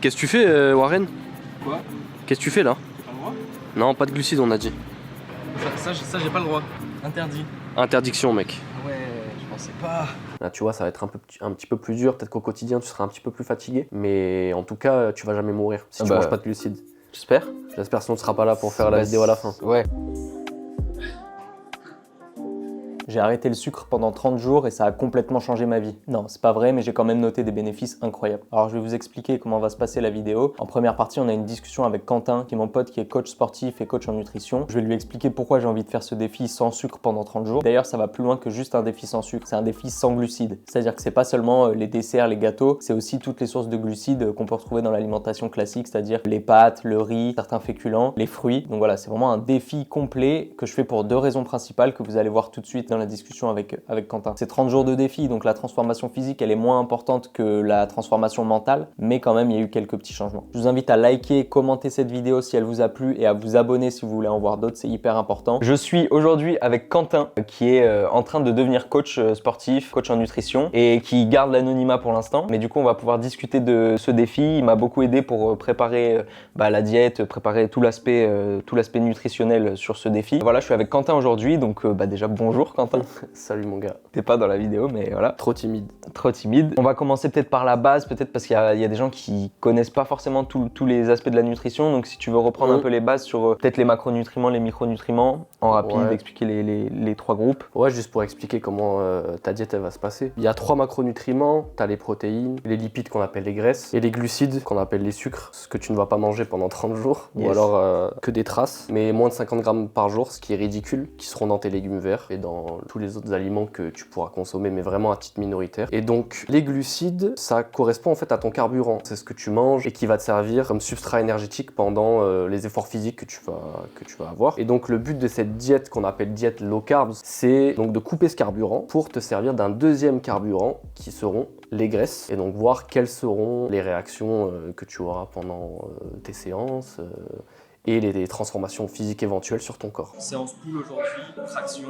Qu'est-ce que tu fais, Warren? Quoi? Qu'est-ce que tu fais là? J'ai pas le droit? Non, pas de glucides, on a dit. Ça j'ai pas le droit. Interdit. Interdiction, mec. Ouais, je pensais pas. Là, tu vois, ça va être un petit peu plus dur. Peut-être qu'au quotidien, tu seras un petit peu plus fatigué. Mais en tout cas, tu vas jamais mourir si tu manges pas de glucides. J'espère. J'espère, sinon tu seras pas là pour faire la vidéo à la fin. Ouais. J'ai arrêté le sucre pendant 30 jours et ça a complètement changé ma vie. Non, c'est pas vrai, mais j'ai quand même noté des bénéfices incroyables. Alors je vais vous expliquer comment va se passer la vidéo. En première partie, on a une discussion avec Quentin, qui est mon pote, qui est coach sportif et coach en nutrition. Je vais lui expliquer pourquoi j'ai envie de faire ce défi sans sucre pendant 30 jours. D'ailleurs, ça va plus loin que juste un défi sans sucre, c'est un défi sans glucides. C'est-à-dire que c'est pas seulement les desserts, les gâteaux, c'est aussi toutes les sources de glucides qu'on peut retrouver dans l'alimentation classique, c'est-à-dire les pâtes, le riz, certains féculents, les fruits. Donc voilà, c'est vraiment un défi complet que je fais pour deux raisons principales que vous allez voir tout de suite dans la discussion avec Quentin. C'est 30 jours de défi, donc la transformation physique, elle est moins importante que la transformation mentale, mais quand même, il y a eu quelques petits changements. Je vous invite à liker, commenter cette vidéo si elle vous a plu et à vous abonner si vous voulez en voir d'autres, c'est hyper important. Je suis aujourd'hui avec Quentin, qui est en train de devenir coach sportif, coach en nutrition, et qui garde l'anonymat pour l'instant, mais du coup, on va pouvoir discuter de ce défi. Il m'a beaucoup aidé pour préparer la diète, préparer tout l'aspect nutritionnel sur ce défi. Voilà, je suis avec Quentin aujourd'hui, donc déjà, bonjour Quentin. Salut mon gars. T'es pas dans la vidéo, mais voilà. Trop timide. Trop timide. On va commencer peut-être par la base, peut-être parce qu'il y a des gens qui connaissent pas forcément tous les aspects de la nutrition. Donc si tu veux reprendre un peu les bases sur peut-être les macronutriments, les micronutriments, en rapide, expliquer les trois groupes. Ouais, juste pour expliquer comment ta diète elle va se passer. Il y a 3 macronutriments, t'as les protéines, les lipides qu'on appelle les graisses, et les glucides qu'on appelle les sucres, ce que tu ne vas pas manger pendant 30 jours, ou alors que des traces, mais moins de 50 grammes par jour, ce qui est ridicule, qui seront dans tes légumes verts et dans tous les autres aliments que tu pourras consommer, mais vraiment à titre minoritaire. Et donc les glucides, ça correspond en fait à ton carburant. C'est ce que tu manges et qui va te servir comme substrat énergétique pendant les efforts physiques que tu vas avoir. Et donc le but de cette diète qu'on appelle diète low carb, c'est donc de couper ce carburant pour te servir d'un deuxième carburant qui seront les graisses, et donc voir quelles seront les réactions que tu auras pendant tes séances et les transformations physiques éventuelles sur ton corps. Séance pull aujourd'hui, traction,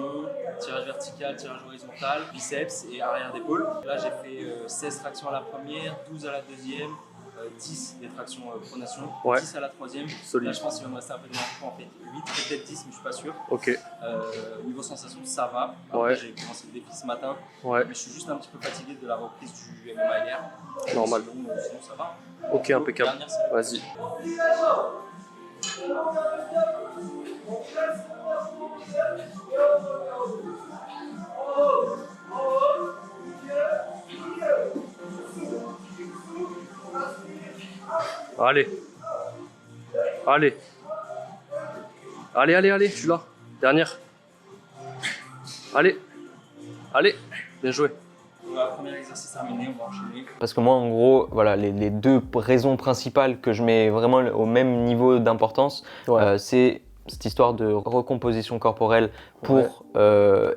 tirage vertical, tirage horizontal, biceps et arrière d'épaule. Là j'ai fait 16 tractions à la première, 12 à la deuxième, 10 des tractions pronation, 10 à la troisième. Solide. Là je pense qu'il va me rester un peu de temps en fait, 8, peut-être 10 mais je suis pas sûr. Ok. Niveau sensation ça va. Après, j'ai commencé le défi ce matin, mais je suis juste un petit peu fatigué de la reprise du MMA hier. Normal. Sinon ça va. Ok, impeccable. Vas-y. Allez. Allez. Allez, je suis là. Dernière. Allez. Allez. Bien joué. Voilà, premier exercice terminé, on va enchaîner. Parce que moi, en gros, voilà, les deux raisons principales que je mets vraiment au même niveau d'importance, c'est cette histoire de recomposition corporelle pour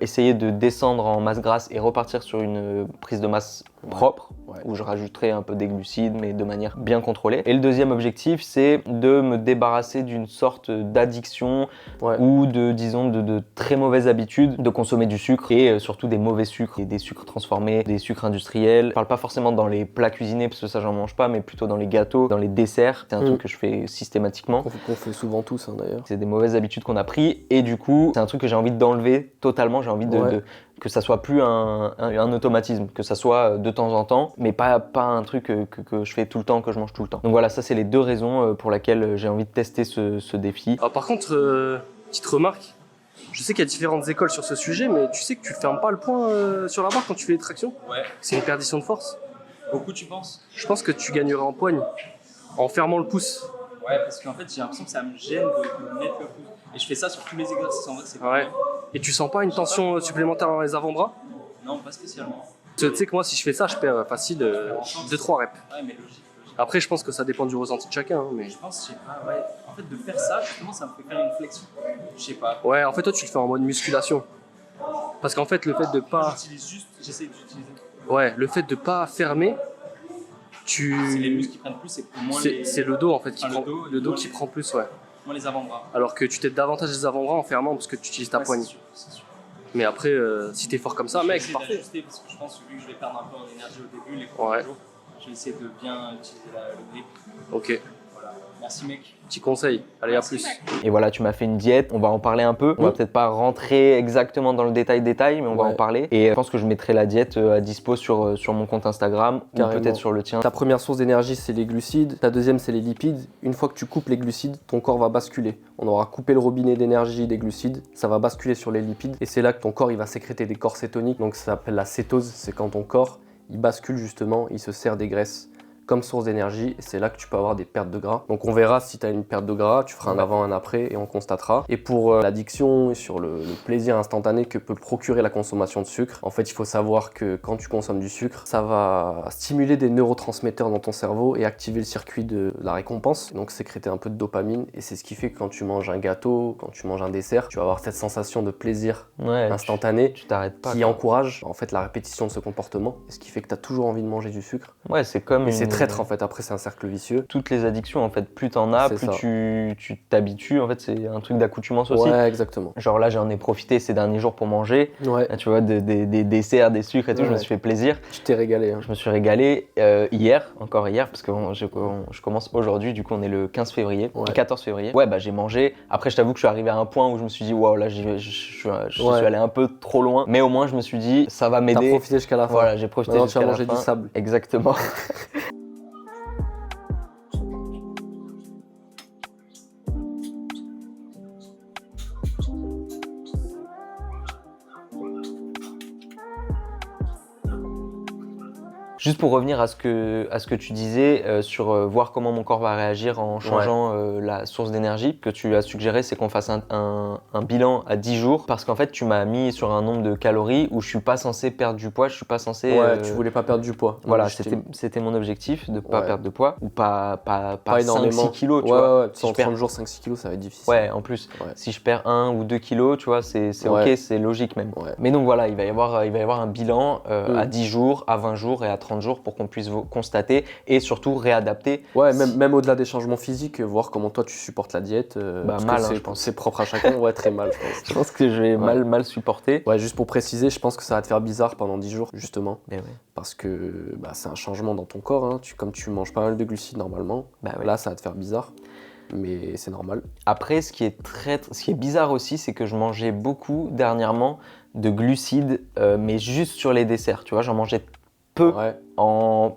essayer de descendre en masse grasse et repartir sur une prise de masse propre, où je rajouterai un peu des glucides, mais de manière bien contrôlée. Et le deuxième objectif, c'est de me débarrasser d'une sorte d'addiction ou de très mauvaise habitude de consommer du sucre, et surtout des mauvais sucres, et des sucres transformés, des sucres industriels. Je parle pas forcément dans les plats cuisinés, parce que ça j'en mange pas, mais plutôt dans les gâteaux, dans les desserts. C'est un truc que je fais systématiquement. Qu'on fait souvent tous d'ailleurs. C'est des mauvaises habitudes qu'on a pris, et du coup, c'est un truc que j'ai envie d'enlever totalement. J'ai envie que ça soit plus un automatisme, que ça soit de temps en temps, mais pas un truc que je fais tout le temps, que je mange tout le temps. Donc voilà, ça c'est les deux raisons pour lesquelles j'ai envie de tester ce défi. Ah, par contre, petite remarque, je sais qu'il y a différentes écoles sur ce sujet, mais tu sais que tu fermes pas le poing sur la barre quand tu fais les tractions? Ouais. C'est une perdition de force. Beaucoup tu penses? Je pense que tu gagnerais en poigne en fermant le pouce. Ouais, parce qu'en fait j'ai l'impression que ça me gêne de mettre le pouce. Et je fais ça sur tous les exercices, en vrai c'est pas bien. Et tu sens pas une tension supplémentaire dans les avant-bras? Non, pas spécialement. Tu sais que moi, si je fais ça, je perds facile 2-3 reps. Ouais, mais logique. Après, je pense que ça dépend du ressenti de chacun. Mais... Je pense, je sais pas, en fait, de faire ça, justement, ça me fait faire une flexion. Je sais pas. Ouais, en fait, toi, tu le fais en mode musculation. Parce qu'en fait, le fait de pas... J'essaie d'utiliser. Ouais, le fait de pas fermer, C'est les muscles qui prennent plus, c'est pour moins les... C'est le dos, en fait, qui prend... le dos qui prend plus, ouais. Moins les avant-bras. Alors que tu t'aides davantage les avant-bras en fermant parce que tu utilises ta poigne. C'est sûr. Mais après, si t'es fort comme ça, mec, c'est parfait. Parce que je pense que vu que je vais perdre un peu en énergie au début, les premiers jours, Je vais essayer de bien utiliser le grip. Ok. Voilà. Merci mec. Petit conseil. Allez, à plus. Et voilà, tu m'as fait une diète, on va en parler un peu. On va peut-être pas rentrer exactement dans le détail, mais on va en parler. Et je pense que je mettrai la diète à dispo sur mon compte Instagram ou peut-être sur le tien. Ta première source d'énergie, c'est les glucides. Ta deuxième, c'est les lipides. Une fois que tu coupes les glucides, ton corps va basculer. On aura coupé le robinet d'énergie des glucides, ça va basculer sur les lipides. Et c'est là que ton corps il va sécréter des corps cétoniques. Donc ça s'appelle la cétose. C'est quand ton corps il bascule justement, il se sert des graisses comme source d'énergie, et c'est là que tu peux avoir des pertes de gras. Donc on verra si tu as une perte de gras, tu feras un avant, un après, et on constatera. Et pour l'addiction et sur le plaisir instantané que peut procurer la consommation de sucre, en fait il faut savoir que quand tu consommes du sucre, ça va stimuler des neurotransmetteurs dans ton cerveau et activer le circuit de la récompense, donc sécréter un peu de dopamine, et c'est ce qui fait que quand tu manges un gâteau, quand tu manges un dessert, tu vas avoir cette sensation de plaisir instantané tu t'arrêtes pas, qui encourage en fait la répétition de ce comportement, et ce qui fait que tu as toujours envie de manger du sucre. Ouais, c'est comme C'est traître en fait, après c'est un cercle vicieux. Toutes les addictions en fait, plus t'en as, plus tu t'habitues, en fait c'est un truc d'accoutumance aussi. Ouais, exactement. Genre là j'en ai profité ces derniers jours pour manger, ouais. Là, tu vois, des desserts, des sucres et tout, je me suis fait plaisir. Tu t'es régalé. Hein. Je me suis régalé encore hier, parce que je commence aujourd'hui, du coup on est le 15 février, le 14 février. Ouais, bah j'ai mangé, après je t'avoue que je suis arrivé à un point où je me suis dit, waouh, là je suis allé un peu trop loin, mais au moins je me suis dit, ça va m'aider. T'as profité jusqu'à la fin. Voilà, j'ai profité jusqu'à la fin. Tu as mangé du sable. Exactement. Juste pour revenir à ce que tu disais sur voir comment mon corps va réagir en changeant la source d'énergie, que tu as suggéré, c'est qu'on fasse un bilan à 10 jours, parce qu'en fait tu m'as mis sur un nombre de calories où je suis pas censé perdre du poids, je suis pas censé... Ouais, tu voulais pas perdre du poids. Voilà, c'était mon objectif, de pas perdre de poids, ou pas 5-6 kilos, tu vois. Ouais, si en 30 jours, 5-6 kilos, ça va être difficile. Ouais, en plus, si je perds 1 ou 2 kilos, tu vois, c'est ok, c'est logique même. Ouais. Mais donc voilà, il va y avoir un bilan à 10 jours, à 20 jours et à 30 jours pour qu'on puisse constater et surtout réadapter. Ouais, même au-delà des changements physiques, voir comment toi tu supportes la diète. Mal, je pense. C'est propre à chacun. Ouais, très mal, je pense. Je pense que je vais mal supporter. Ouais, juste pour préciser, je pense que ça va te faire bizarre pendant 10 jours, justement. Mais ouais. Parce que c'est un changement dans ton corps. Hein. Comme tu manges pas mal de glucides normalement, là ça va te faire bizarre. Mais c'est normal. Après, ce qui est bizarre aussi, c'est que je mangeais beaucoup dernièrement de glucides, mais juste sur les desserts. Tu vois, j'en mangeais peu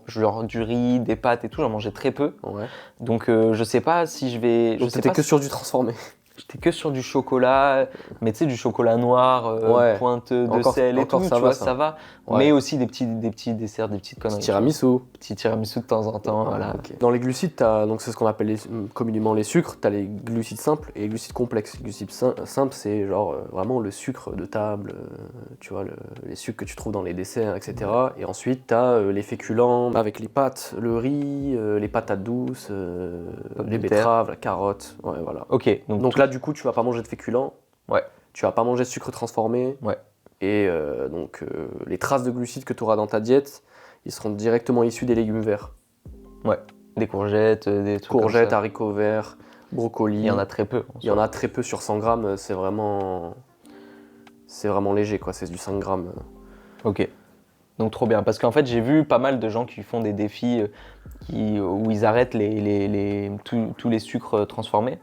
genre du riz, des pâtes et tout, j'en mangeais très peu. Ouais. Donc je sais pas si je vais... Donc t'étais que sur du transformé. J'étais que sur du chocolat, mais tu sais, du chocolat noir, pointe de sel et tout, tu vois, ça va. Ouais. Mais aussi des petits desserts, des petites conneries. Petit tiramisu de temps en temps, voilà. Okay. Dans les glucides, donc c'est ce qu'on appelle communément les sucres. T'as les glucides simples et les glucides complexes. Les glucides simples, c'est genre vraiment le sucre de table, tu vois, les sucres que tu trouves dans les desserts, etc. Et ensuite, t'as les féculents avec les pâtes, le riz, les patates douces, les betteraves, la carotte, voilà. Ok. Donc là, du coup, tu vas pas manger de féculents. Ouais. Tu vas pas manger de sucre transformé. Ouais. Et donc, les traces de glucides que tu auras dans ta diète, ils seront directement issus des légumes verts. Ouais. Des courgettes, des trucs courgettes, comme ça. haricots verts, brocolis. Il y en a très peu. Il y en a très peu sur 100 grammes. C'est vraiment léger, quoi. C'est du 5 grammes. Ok. Donc trop bien. Parce qu'en fait, j'ai vu pas mal de gens qui font des défis où ils arrêtent tous les sucres transformés.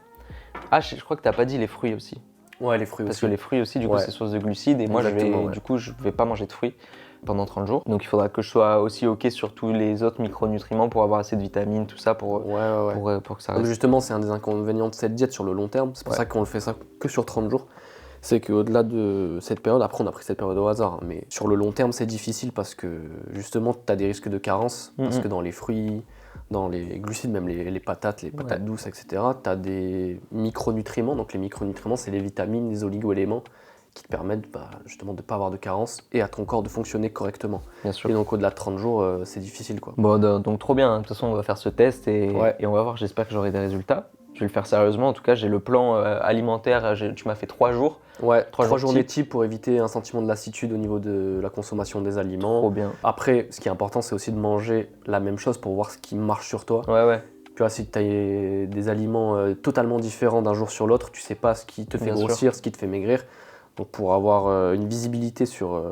Ah, je crois que t'as pas dit les fruits aussi. Ouais, les fruits Parce aussi. que les fruits aussi, du coup, c'est source de glucides. Et moi, du coup, je vais pas manger de fruits pendant 30 jours. Donc, il faudra que je sois aussi OK sur tous les autres micronutriments pour avoir assez de vitamines, tout ça, pour que ça reste. Justement, c'est un des inconvénients de cette diète sur le long terme. C'est pour ça qu'on le fait ça que sur 30 jours. C'est qu'au-delà de cette période, après on a pris cette période au hasard, hein, mais sur le long terme, c'est difficile parce que justement, tu as des risques de carence. Parce que dans les fruits, dans les glucides, même les patates douces, etc., tu as des micronutriments. Donc les micronutriments, c'est les vitamines, les oligo-éléments qui te permettent justement de ne pas avoir de carence et à ton corps de fonctionner correctement. Bien sûr. Et donc au-delà de 30 jours, c'est difficile, quoi. Bon, donc trop bien. De toute façon, on va faire ce test et on va voir. J'espère que j'aurai des résultats. Je vais le faire sérieusement. En tout cas, j'ai le plan alimentaire. Tu m'as fait 3 jours. Ouais, 3 journées type pour éviter un sentiment de lassitude au niveau de la consommation des aliments. Trop bien. Après, ce qui est important, c'est aussi de manger la même chose pour voir ce qui marche sur toi. Ouais. Tu vois, si tu as des aliments totalement différents d'un jour sur l'autre, tu sais pas ce qui te fait grossir, ce qui te fait maigrir. Donc pour avoir une visibilité sur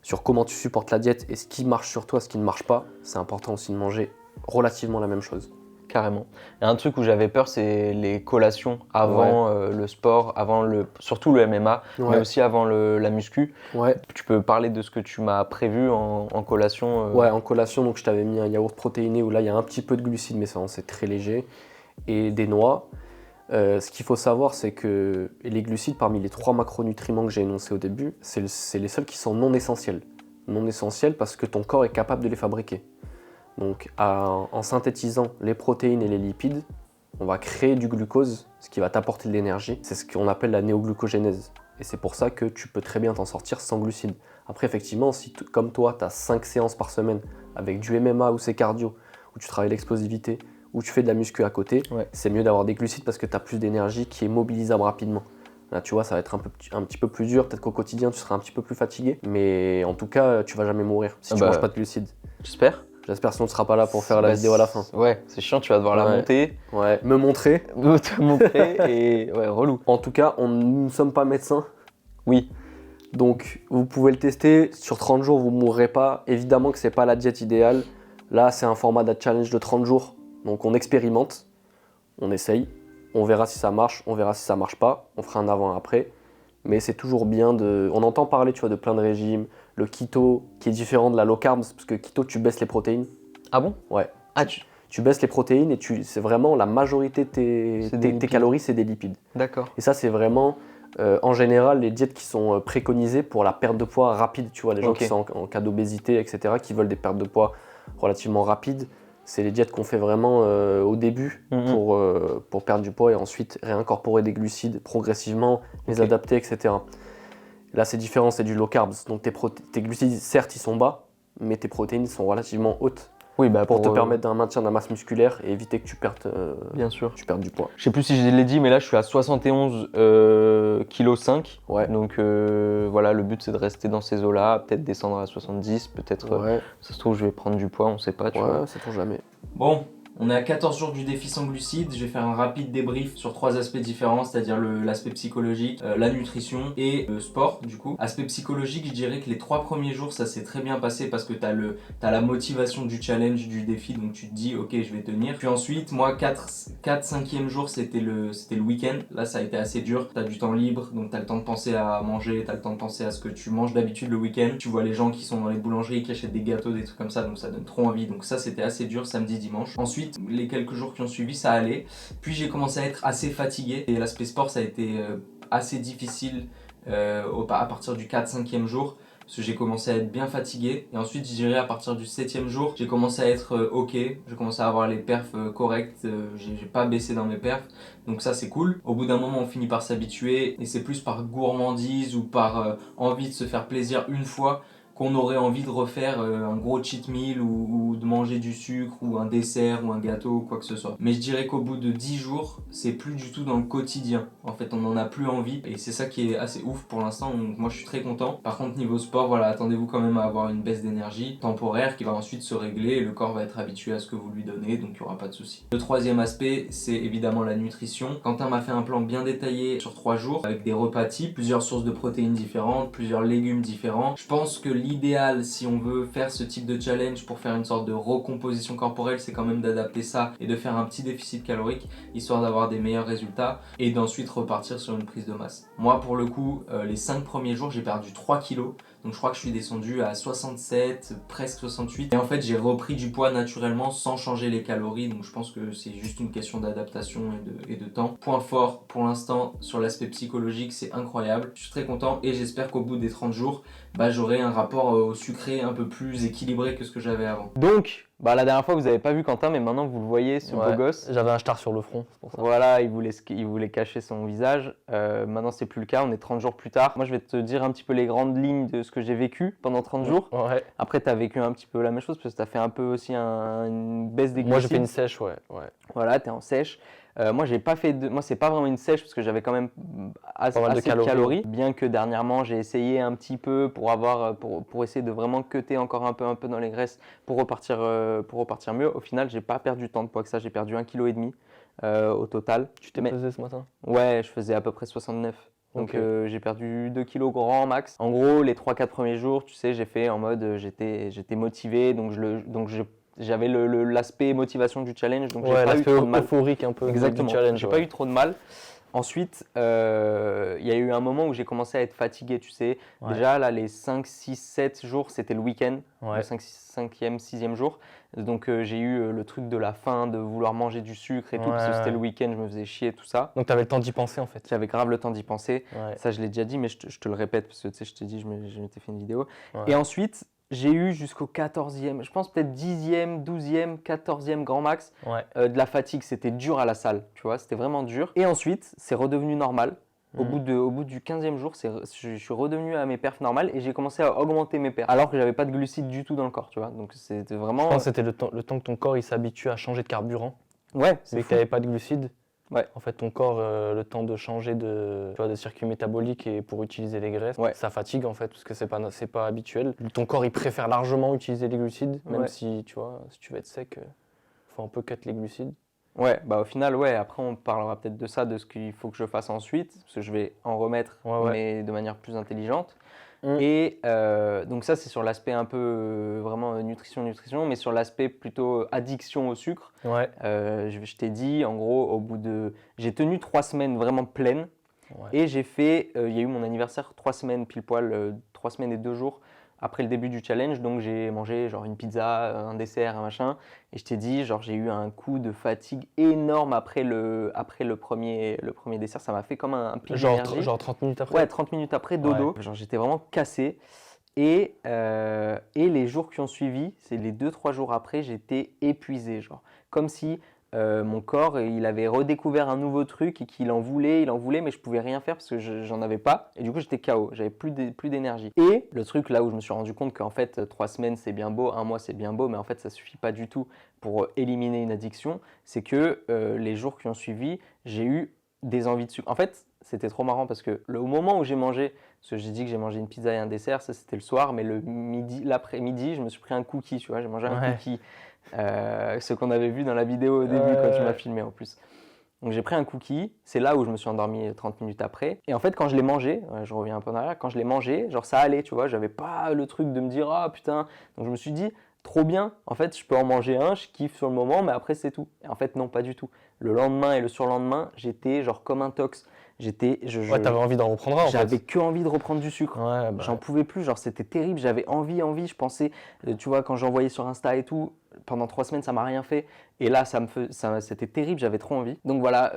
sur comment tu supportes la diète et ce qui marche sur toi, ce qui ne marche pas, c'est important aussi de manger relativement la même chose. Carrément. Et un truc où j'avais peur, c'est les collations avant le sport, surtout le MMA, mais aussi avant la muscu. Ouais. Tu peux parler de ce que tu m'as prévu en collation Ouais, en collation, donc je t'avais mis un yaourt protéiné où là il y a un petit peu de glucides, mais c'est très léger, et des noix. Ce qu'il faut savoir, c'est que les glucides, parmi les 3 macronutriments que j'ai énoncés au début, c'est les seuls qui sont non essentiels. Non essentiels parce que ton corps est capable de les fabriquer. Donc en synthétisant les protéines et les lipides, on va créer du glucose, ce qui va t'apporter de l'énergie. C'est ce qu'on appelle la néoglucogénèse. Et c'est pour ça que tu peux très bien t'en sortir sans glucides. Après, effectivement, si comme toi, tu as 5 séances par semaine avec du MMA ou c'est cardio, où tu travailles l'explosivité, où tu fais de la muscu à côté, c'est mieux d'avoir des glucides parce que tu as plus d'énergie qui est mobilisable rapidement. Là, tu vois, ça va être un petit peu plus dur. Peut-être qu'au quotidien, tu seras un petit peu plus fatigué. Mais en tout cas, tu vas jamais mourir si tu manges pas de glucides. J'espère. J'espère, sinon tu seras pas là pour faire la vidéo à la fin. Ouais, c'est chiant, tu vas devoir la monter. Ouais, me montrer. Te montrer et relou. En tout cas, nous ne sommes pas médecins. Oui. Donc, vous pouvez le tester. Sur 30 jours, vous ne mourrez pas. Évidemment que c'est pas la diète idéale. Là, c'est un format de challenge de 30 jours. Donc, on expérimente. On essaye. On verra si ça marche. On verra si ça marche pas. On fera un avant et après. Mais c'est toujours bien de... On entend parler, tu vois, de plein de régimes. Le keto, qui est différent de la low carbs, parce que keto, tu baisses les protéines. Ah bon? Ouais. Ah, tu baisses les protéines et c'est vraiment la majorité de tes calories, c'est des lipides. D'accord. Et ça, c'est vraiment, en général, les diètes qui sont préconisées pour la perte de poids rapide. Tu vois, les gens qui sont en cas d'obésité, etc., qui veulent des pertes de poids relativement rapides. C'est les diètes qu'on fait vraiment au début pour perdre du poids et ensuite réincorporer des glucides progressivement, les adapter, etc. Là, c'est différent, c'est du low carbs. Donc tes glucides, certes, ils sont bas, mais tes protéines sont relativement hautes. Oui, bah pour te permettre d'un maintien de la masse musculaire et éviter que tu perdes, bien sûr. Tu perdes du poids. Je sais plus si je l'ai dit, mais là je suis à 71,5 kg. Ouais. Donc voilà, le but c'est de rester dans ces eaux-là, peut-être descendre à 70, peut-être ça se trouve je vais prendre du poids, on sait pas. Tu vois. C'est pour jamais. Bon. On est à 14 jours du défi sans glucides. Je vais faire un rapide débrief sur 3 aspects différents, c'est-à-dire l'aspect psychologique, la nutrition et le sport du coup. Aspect psychologique, je dirais que les 3 premiers jours, ça s'est très bien passé parce que t'as la motivation du challenge, du défi, donc tu te dis ok, je vais tenir. Puis ensuite, moi 4-5e jour, c'était le week-end. Là, ça a été assez dur. T'as du temps libre, donc t'as le temps de penser à manger, t'as le temps de penser à ce que tu manges d'habitude le week-end. Tu vois les gens qui sont dans les boulangeries, qui achètent des gâteaux, des trucs comme ça, donc ça donne trop envie. Donc ça, c'était assez dur samedi, dimanche. Ensuite, les quelques jours qui ont suivi, ça allait. Puis j'ai commencé à être assez fatigué et l'aspect sport, ça a été assez difficile à partir du 4-5e jour. Parce que j'ai commencé à être bien fatigué. Et ensuite, je dirais à partir du 7e jour, j'ai commencé à être ok. J'ai commencé à avoir les perfs corrects. J'ai pas baissé dans mes perfs. Donc ça, c'est cool. Au bout d'un moment, on finit par s'habituer. Et c'est plus par gourmandise ou par envie de se faire plaisir une fois qu'on aurait envie de refaire un gros cheat meal ou de manger du sucre ou un dessert ou un gâteau ou quoi que ce soit. Mais je dirais qu'au bout de 10 jours, c'est plus du tout dans le quotidien. En fait, on n'en a plus envie et c'est ça qui est assez ouf pour l'instant. Donc moi, je suis très content. Par contre, niveau sport, voilà, attendez-vous quand même à avoir une baisse d'énergie temporaire qui va ensuite se régler et le corps va être habitué à ce que vous lui donnez, donc il n'y aura pas de souci. Le 3e aspect, c'est évidemment la nutrition. Quentin m'a fait un plan bien détaillé sur 3 jours avec des repas types, plusieurs sources de protéines différentes, plusieurs légumes différents. Je pense que l'idéal, si on veut faire ce type de challenge pour faire une sorte de recomposition corporelle, c'est quand même d'adapter ça et de faire un petit déficit calorique, histoire d'avoir des meilleurs résultats et d'ensuite repartir sur une prise de masse. Moi, pour le coup, les 5 premiers jours, j'ai perdu 3 kilos. Donc je crois que je suis descendu à 67, presque 68. Et en fait, j'ai repris du poids naturellement sans changer les calories. Donc je pense que c'est juste une question d'adaptation et de temps. Point fort pour l'instant sur l'aspect psychologique, c'est incroyable. Je suis très content et j'espère qu'au bout des 30 jours, j'aurai un rapport au sucré un peu plus équilibré que ce que j'avais avant. Donc, la dernière fois vous n'avez pas vu Quentin, mais maintenant vous le voyez, ce beau gosse. J'avais un star sur le front, c'est pour ça. Voilà, il voulait cacher son visage. Maintenant c'est plus le cas, on est 30 jours plus tard. Moi je vais te dire un petit peu les grandes lignes de ce que j'ai vécu pendant 30 jours. Ouais. Après tu as vécu un petit peu la même chose parce que tu as fait un peu aussi une baisse des glucides. Moi j'ai fait une sèche, ouais. Voilà, tu es en sèche. Moi, j'ai pas fait moi, c'est pas vraiment une sèche parce que j'avais quand même assez de calories. Bien que dernièrement, j'ai essayé un petit peu pour essayer de vraiment cutter encore un peu dans les graisses pour repartir mieux. Au final, j'ai pas perdu tant de poids que ça. J'ai perdu 1,5 kg au total. Tu t'es pesé ce matin? Ouais, je faisais à peu près 69. Donc Ok. j'ai perdu 2 kilos grand max. En gros, les 3-4 premiers jours, tu sais, j'ai fait en mode j'étais motivé, j'avais l'aspect motivation du challenge, donc j'ai Ouais, pas eu l'aspect trop de mal. euphorique un peu Exactement, du challenge. j'ai Ouais. pas eu trop de mal. Ensuite, il y a eu un moment où j'ai commencé à être fatigué, tu sais. Ouais. Déjà, là, les 5, 6, 7 jours, c'était le week-end, Ouais. le 5e, 6e jour. Donc, j'ai eu le truc de la faim, de vouloir manger du sucre et tout, parce que c'était le week-end, je me faisais chier, tout ça. Donc, tu avais le temps d'y penser en fait. J'avais grave le temps d'y penser. Ouais. Ça, je l'ai déjà dit, mais je te le répète, parce que tu sais, je t'ai dit, je m'étais fait une vidéo. Ouais. Et ensuite, j'ai eu jusqu'au 14e, je pense peut-être 10e, 12e, 14e grand max. Ouais. De la fatigue, c'était dur à la salle, tu vois, c'était vraiment dur. Et ensuite, c'est redevenu normal. Au bout du 15e jour, je suis redevenu à mes perfs normales et j'ai commencé à augmenter mes perfs. Alors que j'avais pas de glucides du tout dans le corps, tu vois. Donc c'était Je vraiment. pense que c'était le temps que ton corps il s'habitue à changer de carburant. Ouais, C'est que fou. tu n'avais pas de glucides. Ouais. En fait, ton corps, le temps de changer tu vois, de circuit métabolique et pour utiliser les graisses, Ouais. ça fatigue en fait, parce que c'est pas habituel. Ton corps, il préfère largement utiliser les glucides, même Ouais. si, tu vois, si tu veux être sec, faut un peu cut les glucides. Ouais, bah au final, ouais, après on parlera peut-être de ça, de ce qu'il faut que je fasse ensuite, parce que je vais en remettre, Ouais. mais de manière plus intelligente. Mm. Et donc ça, c'est sur l'aspect un peu vraiment nutrition, mais sur l'aspect plutôt addiction au sucre. Ouais. Je t'ai dit, en gros, j'ai tenu 3 semaines vraiment pleines. Ouais. Et j'ai fait, il y a eu mon anniversaire 3 semaines pile poil, 3 semaines et 2 jours après le début du challenge. Donc j'ai mangé genre une pizza, un dessert, un machin. Et je t'ai dit, genre j'ai eu un coup de fatigue énorme après le premier dessert. Ça m'a fait comme un pic d'énergie. Genre 30 minutes après. Ouais, 30 minutes après, dodo. Genre j'étais vraiment cassé. Et les jours qui ont suivi, c'est les 2-3 jours après, j'étais épuisé. Genre comme si mon corps, il avait redécouvert un nouveau truc et qu'il en voulait, mais je pouvais rien faire parce que j'en avais pas. Et du coup, j'étais KO, j'avais plus d'énergie. Et le truc là où je me suis rendu compte qu'en fait, 3 semaines c'est bien beau, 1 mois c'est bien beau, mais en fait, ça suffit pas du tout pour éliminer une addiction. C'est que les jours qui ont suivi, j'ai eu des envies de sucre. En fait, c'était trop marrant parce que au moment où j'ai mangé, parce que j'ai dit que j'ai mangé une pizza et un dessert, ça c'était le soir, mais l'après-midi, je me suis pris un cookie, tu vois, j'ai mangé un cookie. Ce qu'on avait vu dans la vidéo au début quand tu m'as filmé en plus. Donc j'ai pris un cookie, c'est là où je me suis endormi 30 minutes après. Et en fait quand je l'ai mangé, je reviens un peu en arrière, quand je l'ai mangé, genre ça allait, tu vois, j'avais pas le truc de me dire ah putain. Donc je me suis dit trop bien, en fait je peux en manger un, je kiffe sur le moment, mais après c'est tout. Et en fait non, pas du tout. Le lendemain et le surlendemain, j'étais genre comme un tox. Ouais, t'avais envie d'en reprendre un en fait. J'avais que envie de reprendre du sucre. Ouais, bah J'en pouvais plus, genre c'était terrible, j'avais envie, je pensais, tu vois, quand j'envoyais sur Insta et tout, pendant 3 semaines ça m'a rien fait, et là c'était terrible, j'avais trop envie. Donc voilà,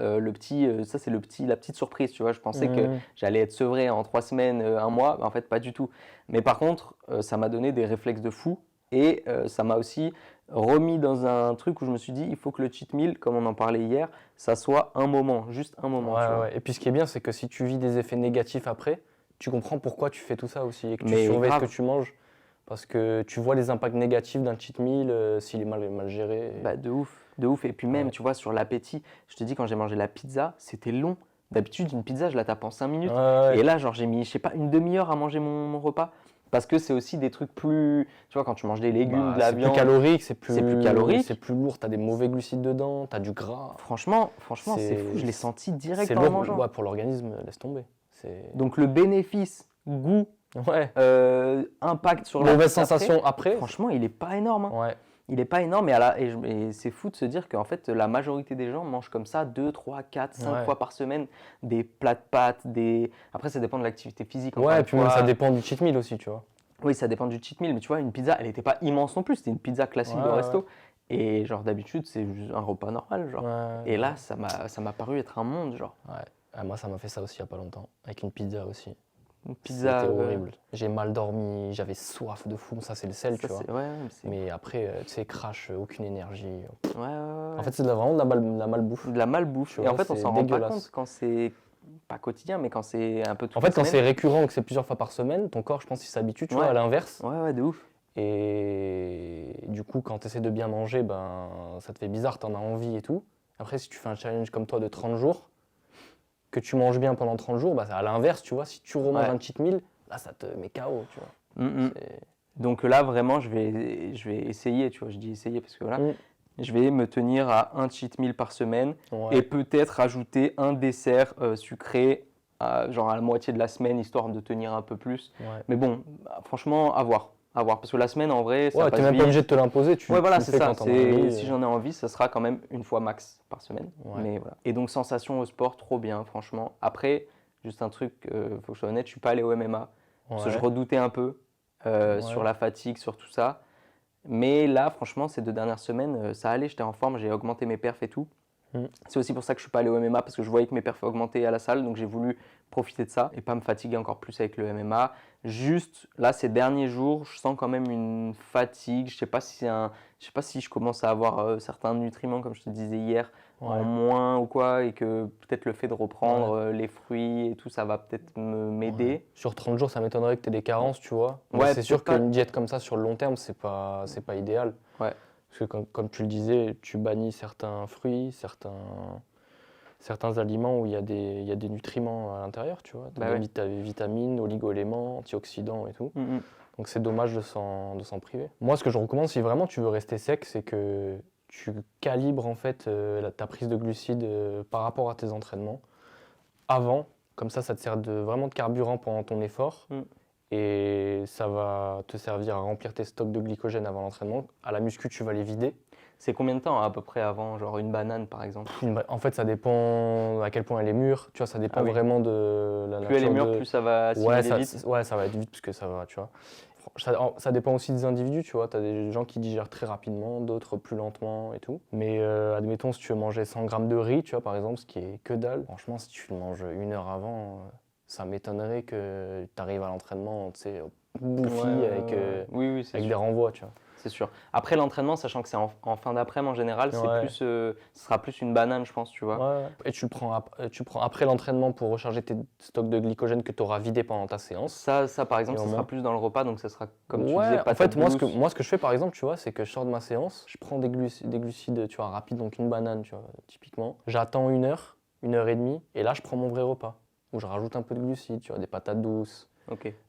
ça c'est la petite surprise, tu vois, je pensais que j'allais être sevré en 3 semaines, 1 mois, en fait pas du tout. Mais par contre, ça m'a donné des réflexes de fou, et ça m'a aussi remis dans un truc où je me suis dit, il faut que le cheat meal, comme on en parlait hier, ça soit un moment, juste un moment. Ouais, tu vois. ouais. Et puis ce qui est bien, c'est que si tu vis des effets négatifs après, tu comprends pourquoi tu fais tout ça aussi et que tu Mais surveilles ce grave. que tu manges. Parce que tu vois les impacts négatifs d'un cheat meal s'il est mal géré. Bah, de ouf. Et puis même, Ouais. tu vois, sur l'appétit, je te dis, quand j'ai mangé la pizza, c'était long. D'habitude, une pizza, je la tape en 5 minutes. Ouais. Et là, genre, j'ai mis, je sais pas, une demi-heure à manger mon repas. Parce que c'est aussi des trucs plus. Tu vois, quand tu manges des légumes, de la c'est viande. plus calorique, c'est plus calorique. c'est plus lourd, t'as des mauvais glucides dedans, t'as du gras. Franchement, c'est fou, je l'ai senti direct C'est en lourd, mangeant. ouais, pour l'organisme, laisse tomber. Donc le bénéfice, goût, Ouais. impact sur la Mauvaise tête après, sensation après. franchement, il est pas énorme. Hein. Ouais. Il est pas énorme et c'est fou de se dire qu'en fait la majorité des gens mangent comme ça 2, 3, 4, 5 fois par semaine des plats de pâtes, Après ça dépend de l'activité physique. Ouais, et puis même ça dépend du cheat meal aussi, tu vois. Oui, ça dépend du cheat meal, mais tu vois, une pizza, elle était pas immense non plus, c'était une pizza classique de resto. Et genre d'habitude, c'est juste un repas normal, genre. Et là, ça m'a paru être un monde, genre. Ouais. Ah, moi, ça m'a fait ça aussi il y a pas longtemps, avec une pizza aussi. Une pizza. C'était horrible. J'ai mal dormi, j'avais soif de fou. Ça, c'est le sel, tu vois. Mais après, tu sais, crash, aucune énergie. Ouais. En fait, c'est vraiment de la malbouffe. De la malbouffe. Et en fait, on s'en rend pas compte quand c'est pas quotidien, mais quand c'est un peu tout. En fait, quand c'est récurrent, que c'est plusieurs fois par semaine, ton corps, je pense, il s'habitue, tu vois, à l'inverse. Ouais, de ouf. Et du coup, quand tu essaies de bien manger, ben, ça te fait bizarre, t'en as envie et tout. Après, si tu fais un challenge comme toi de 30 jours, que tu manges bien pendant 30 jours, bah, c'est à l'inverse, tu vois. Si tu remanges un cheat meal, là, ça te met KO, tu vois. Donc là, vraiment, je vais essayer, tu vois. Je dis essayer parce que voilà, je vais me tenir à un cheat meal par semaine et peut-être ajouter un dessert sucré genre à la moitié de la semaine, histoire de tenir un peu plus. Ouais. Mais bon, franchement, à voir. Parce que la semaine, en vrai, ça Ouais, passe t'es même vite. pas obligé de te l'imposer, tu Ouais, voilà, tu c'est le fais ça. quand t'en as envie. Si j'en ai envie, ça sera quand même une fois max par semaine. Ouais. Mais voilà. Et donc, sensation au sport, trop bien, franchement. Après, juste un truc, faut que je sois honnête, je suis pas allé au MMA. Parce que je redoutais un peu sur la fatigue, sur tout ça. Mais là, franchement, ces 2 dernières semaines, ça allait, j'étais en forme, j'ai augmenté mes perfs et tout. C'est aussi pour ça que je suis pas allé au MMA, parce que je voyais que mes perfs augmentaient à la salle, donc j'ai voulu profiter de ça et pas me fatiguer encore plus avec le MMA. Juste là, ces derniers jours, je sens quand même une fatigue. Je sais pas si je commence à avoir certains nutriments, comme je te disais hier, en moins ou quoi, et que peut-être le fait de reprendre les fruits et tout, ça va peut-être m'aider. Ouais. Sur 30 jours, ça m'étonnerait que tu aies des carences, tu vois. Mais Ouais, c'est sûr pas... qu'une diète comme ça sur le long terme, c'est pas idéal. Ouais. Parce que comme tu le disais, tu bannis certains fruits, certains aliments où il y a des nutriments à l'intérieur, tu vois. Des vitamines, oligo-éléments, antioxydants et tout. Donc c'est dommage de s'en priver. Moi, ce que je recommande, si vraiment tu veux rester sec, c'est que tu calibres en fait ta prise de glucides par rapport à tes entraînements avant. Comme ça te sert vraiment de carburant pendant ton effort. Et ça va te servir à remplir tes stocks de glycogène avant l'entraînement. À la muscu, tu vas les vider. C'est combien de temps à peu près avant, genre une banane par exemple? En fait, ça dépend à quel point elle est mûre. Tu vois, ça dépend vraiment de la nature. Plus elle est mûre, plus ça va assimiler vite. Ouais, ça va être vite parce que ça va, tu vois. Ça dépend aussi des individus, tu vois. Tu as des gens qui digèrent très rapidement, d'autres plus lentement et tout. Mais admettons, si tu veux manger 100 grammes de riz, tu vois, par exemple, ce qui est que dalle. Franchement, si tu le manges 1 heure avant, ça m'étonnerait que tu arrives à l'entraînement, tu sais, bouffi avec des renvois, tu vois. C'est sûr. Après l'entraînement, sachant que c'est en fin d'après-midi en général, ce sera plus une banane, je pense, tu vois. Ouais. Et tu le prends après l'entraînement pour recharger tes stocks de glycogène que tu auras vidé pendant ta séance. Ça par exemple, ça sera plus dans le repas, donc ça sera comme tu disais. En fait, moi, ce que je fais par exemple, tu vois, c'est que je sors de ma séance, je prends des glucides, tu vois, rapides, donc une banane, tu vois, typiquement. J'attends 1 heure, 1h30, et là, je prends mon vrai repas où je rajoute un peu de glucides, tu vois, des patates douces.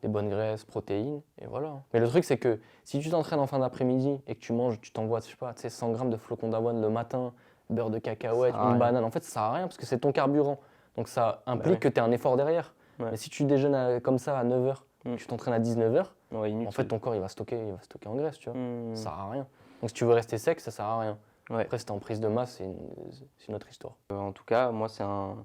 Des bonnes graisses, protéines, et voilà. Mais le truc, c'est que si tu t'entraînes en fin d'après-midi et que tu t'envoies, je sais pas, 100 grammes de flocons d'avoine le matin, beurre de cacahuète, une banane, en fait, ça sert à rien parce que c'est ton carburant. Donc ça implique que tu as un effort derrière. Mais si tu déjeunes comme ça à 9h, tu t'entraînes à 19h, en fait, ton corps, il va stocker en graisse, tu vois. Ça sert à rien. Donc si tu veux rester sec, ça sert à rien. Après, si t'es en prise de masse, c'est une autre histoire. En tout cas, moi, c'est un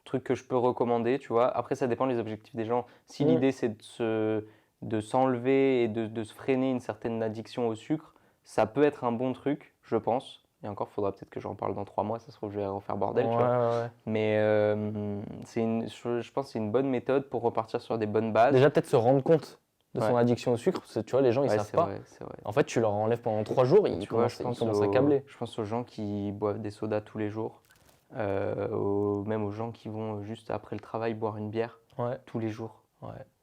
truc que je peux recommander, tu vois. Après, ça dépend des objectifs des gens. Si l'idée, c'est de s'enlever et de se freiner une certaine addiction au sucre, ça peut être un bon truc, je pense. Et encore, il faudra peut-être que j'en parle dans 3 mois, ça se trouve, je vais refaire bordel, tu vois. Mais je pense que c'est une bonne méthode pour repartir sur des bonnes bases. Déjà, peut-être se rendre compte de son addiction au sucre, parce que tu vois, les gens, ils savent pas. C'est vrai. En fait, tu leur enlèves pendant 3 jours, ils commencent à câbler. Je pense aux gens qui boivent des sodas tous les jours. Même aux gens qui vont juste après le travail boire une bière tous les jours.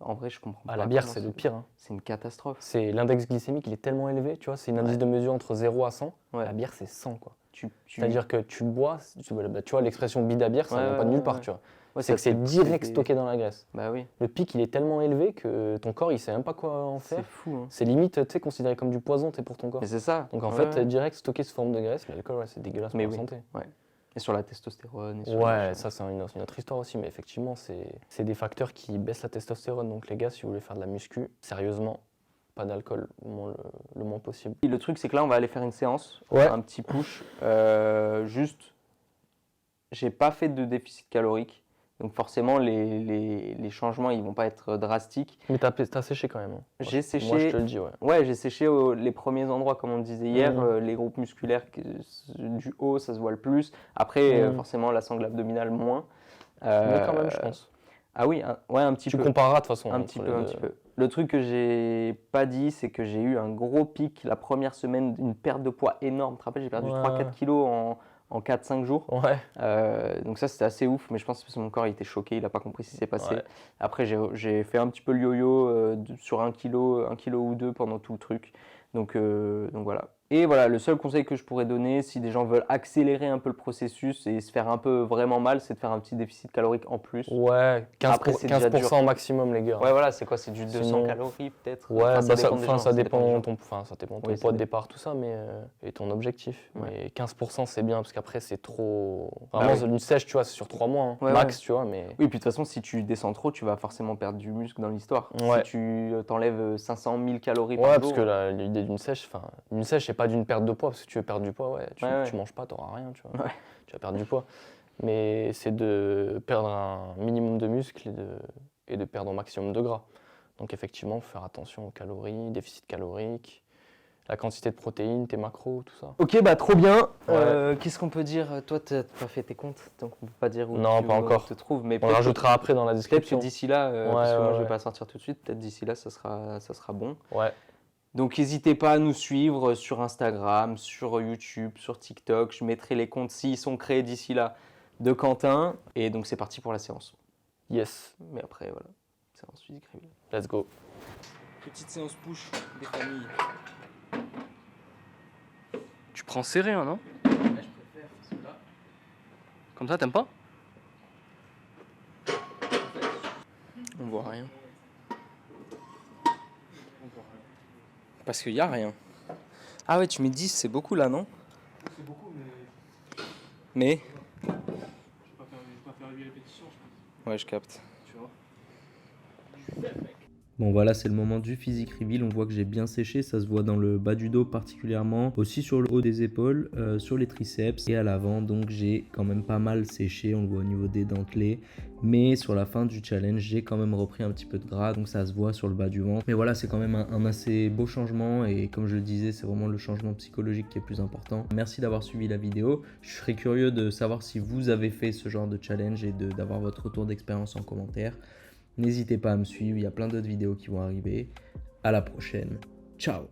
En vrai, je comprends pas. La bière, c'est le pire. C'est une catastrophe. C'est l'index glycémique, il est tellement élevé, tu vois, c'est une indice de mesure entre 0 à 100. La bière, c'est 100, quoi. C'est-à-dire que tu bois, tu vois, l'expression bide à bière, ça ne vient pas de nulle part, tu vois. C'est que c'est direct stocké dans la graisse. Bah oui. Le pic, il est tellement élevé que ton corps, il sait même pas quoi en faire. C'est fou. C'est limite, tu sais, considéré comme du poison, pour ton corps. Mais c'est ça. Donc en fait, direct stocké sous forme de graisse, l'alcool, c'est dégueulasse pour la santé. Et sur la testostérone. Ça c'est une autre histoire aussi, mais effectivement, c'est des facteurs qui baissent la testostérone. Donc les gars, si vous voulez faire de la muscu, sérieusement, pas d'alcool le moins possible. Et le truc, c'est que là, on va aller faire une séance, un petit push. Juste, j'ai pas fait de déficit calorique. Donc forcément, les changements, ils vont pas être drastiques. Mais t'as séché quand même. J'ai séché. Moi, je te le dis, j'ai séché les premiers endroits, comme on disait hier, les groupes musculaires du haut, ça se voit le plus. Après, forcément, la sangle abdominale, moins. Mais quand même, je pense. Ah oui, un petit peu. Tu compareras de toute façon. Un petit peu. Le truc que j'ai pas dit, c'est que j'ai eu un gros pic la première semaine, une perte de poids énorme. Tu te rappelles, j'ai perdu 3-4 kilos en 4-5 jours. Donc ça, c'était assez ouf, mais je pense que mon corps il était choqué, il n'a pas compris ce qui s'est passé. Après, j'ai fait un petit peu le yo-yo sur 1 kilo ou 2 pendant tout le truc. Donc voilà. Et voilà, le seul conseil que je pourrais donner, si des gens veulent accélérer un peu le processus et se faire un peu vraiment mal, c'est de faire un petit déficit calorique en plus. Ouais, 15%, Après, c'est déjà 15% maximum, les gars. Ouais, voilà, c'est quoi? C'est du 200 Sinon- calories peut-être? Ouais, Enfin, ça dépend, des gens, ça dépend des gens. ton, ça dépend ton Oui, ça poids de dépend. départ, tout ça, mais et ton objectif. Ouais. Mais 15% c'est bien parce qu'après c'est trop. Bah Vraiment, oui. c'est une sèche, tu vois, c'est sur 3 mois, hein, Ouais, max, tu vois, mais. Oui, puis de toute façon, si tu descends trop, tu vas forcément perdre du muscle dans l'histoire. Ouais. Si tu t'enlèves 500 000 calories Ouais, par parce jour. que l'idée d'une sèche, c'est pas d'une perte de poids, parce que tu veux perdre du poids, Ouais. tu manges pas, t'auras rien, tu vois. Ouais. Tu vas perdre du poids. Mais c'est de perdre un minimum de muscle et de perdre un maximum de gras. Donc effectivement, faut faire attention aux calories, déficit calorique, la quantité de protéines, tes macros, tout ça. Ok, bah trop bien. Ouais. Qu'est-ce qu'on peut dire? Toi, t'as pas fait tes comptes, donc on peut pas dire où Non, tu pas encore. te trouves. Mais On peut-être rajoutera après dans la peut-être que description. d'ici là, Ouais, parce que moi je vais ouais. pas sortir tout de suite, peut-être d'ici là ça sera bon. Ouais. Donc n'hésitez pas à nous suivre sur Instagram, sur YouTube, sur TikTok. Je mettrai les comptes s'ils sont créés d'ici là de Quentin. Et donc c'est parti pour la séance. Yes. Mais après voilà, séance physique régulière. Let's go. Petite séance push des familles. Tu prends serré, hein, non? Ouais, je préfère celui-là. Comme ça, t'aimes pas? On voit rien. Parce qu'il y a rien. Ah ouais, tu mets 10, c'est beaucoup là, non? C'est beaucoup, Mais je vais pas faire 8 répétitions, je pense. ouais, je capte. Tu vois. Bon voilà, c'est le moment du physique reveal, on voit que j'ai bien séché, ça se voit dans le bas du dos particulièrement, aussi sur le haut des épaules, sur les triceps et à l'avant, donc j'ai quand même pas mal séché, on le voit au niveau des dentelés, mais sur la fin du challenge, j'ai quand même repris un petit peu de gras, donc ça se voit sur le bas du ventre. Mais voilà, c'est quand même un assez beau changement et comme je le disais, c'est vraiment le changement psychologique qui est plus important. Merci d'avoir suivi la vidéo, je serais curieux de savoir si vous avez fait ce genre de challenge et d'avoir votre retour d'expérience en commentaire. N'hésitez pas à me suivre, il y a plein d'autres vidéos qui vont arriver. À la prochaine. Ciao!